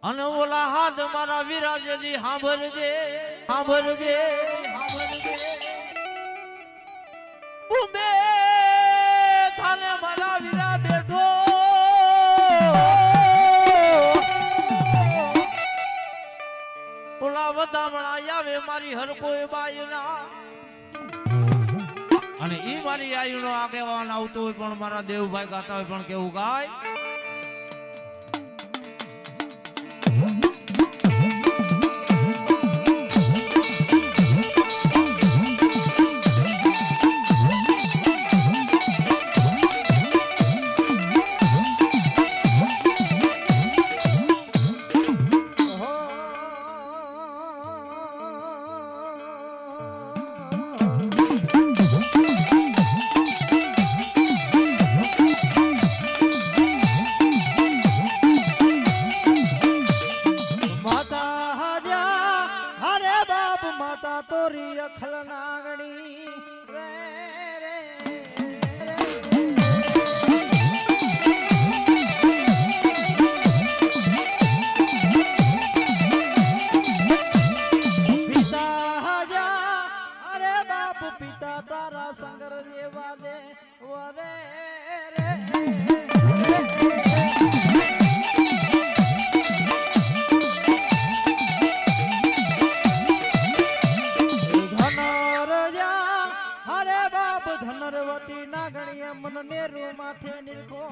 અને ઓલા હાથ મારા વિરાજલી સાંભળજે સાંભળજે સાંભળજે ઉમે થાને મારા વીરા બેઠો ઓલા વધામણા આવે મારી હર કોઈ બાયના અને ઈ મારી આયુનો આગેવાન આવતો હોય પણ મારા દેવભાઈ ગાતા હોય પણ કેવું ગાય તોરી અખલ નાગણી રે રે પિતા જા અરે બાપ પિતા તારા સંગર જેવા દે વરે રે ધનરવતી નાગણીએ મન નેરુ માથે નિરખો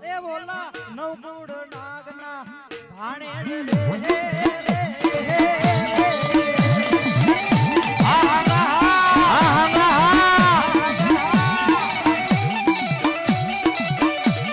એ બોલા નવગુડ નાગના ભાણે રે